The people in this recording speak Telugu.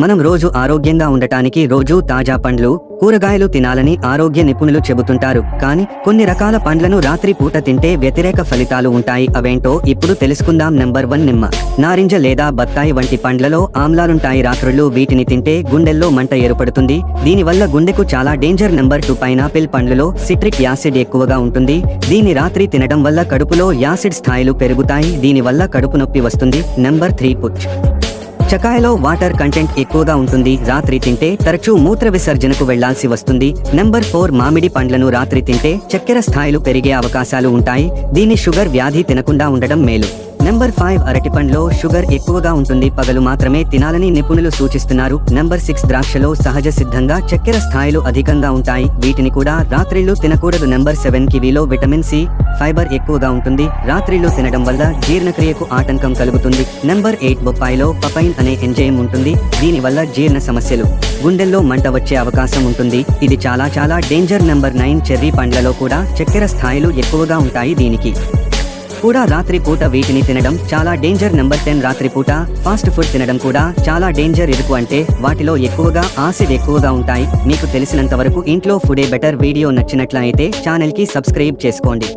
మనం రోజు ఆరోగ్యంగా ఉండటానికి రోజు తాజా పండ్లు, కూరగాయలు తినాలని ఆరోగ్య నిపుణులు చెబుతుంటారు. కానీ కొన్ని రకాల పండ్లను రాత్రి పూట తింటే వ్యతిరేక ఫలితాలు ఉంటాయి. అవేంటో ఇప్పుడు తెలుసుకుందాం. నెంబర్ 1 నిమ్మ, నారింజ లేదా బత్తాయి వంటి పండ్లలో ఆమ్లాలుంటాయి. రాత్రుళ్ళు వీటిని తింటే గుండెల్లో మంట ఏర్పడుతుంది. దీనివల్ల గుండెకు చాలా డేంజర్. నెంబర్ 2 పైనాపిల్ పండ్లలో సిట్రిక్ యాసిడ్ ఎక్కువగా ఉంటుంది. దీన్ని రాత్రి తినడం వల్ల కడుపులో యాసిడ్ స్థాయిలు పెరుగుతాయి. దీనివల్ల కడుపు నొప్పి వస్తుంది. నెంబర్ 3 పుచ్చ, చకాయలో వాటర్ కంటెంట్ ఎక్కువగా ఉంటుంది. రాత్రి తింటే తరచూ మూత్ర విసర్జనకు వెళ్లాల్సి వస్తుంది. నెంబర్ 4 మామిడి పండ్లను రాత్రి తింటే చక్కెర స్థాయిలు పెరిగే అవకాశాలు ఉంటాయి. దీని షుగర్ వ్యాధి తినకుండా ఉండడం మేలు. నెంబర్ 5 అరటిపండ్లో షుగర్ ఎక్కువగా ఉంటుంది. పగలు మాత్రమే తినాలని నిపుణులు సూచిస్తున్నారు. నెంబర్ 6 ద్రాక్షలో సహజ సిద్ధంగా చక్కెర స్థాయిలు అధికంగా ఉంటాయి. వీటిని కూడా రాత్రిళ్ళు తినకూడదు. నెంబర్ 7 కివీలో విటమిన్ సి, ఫైబర్ ఎక్కువగా ఉంటుంది. రాత్రిళ్ళు తినడం వల్ల జీర్ణక్రియకు ఆటంకం కలుగుతుంది. నెంబర్ 8 బొప్పాయిలో పపైన్ అనే ఎంజైమ్ ఉంటుంది. దీనివల్ల జీర్ణ సమస్యలు, గుండెల్లో మంట వచ్చే అవకాశం ఉంటుంది. ఇది చాలా డేంజర్. నెంబర్ 9 చెర్రీ పండ్లలో కూడా చక్కెర స్థాయిలు ఎక్కువగా ఉంటాయి. దీనికి కూడా రాత్రిపూట వీటిని తినడం చాలా డేంజర్. నెంబర్ 10 రాత్రిపూట ఫాస్ట్ ఫుడ్ తినడం కూడా చాలా డేంజర్. ఎందుకు అంటే వాటిలో ఎక్కువగా యాసిడ్ ఎక్కువగా ఉంటాయి. మీకు తెలిసినంత వరకు ఇంట్లో ఫుడే బెటర్. వీడియో నచ్చినట్లయితే ఛానల్ కి సబ్స్క్రైబ్ చేసుకోండి.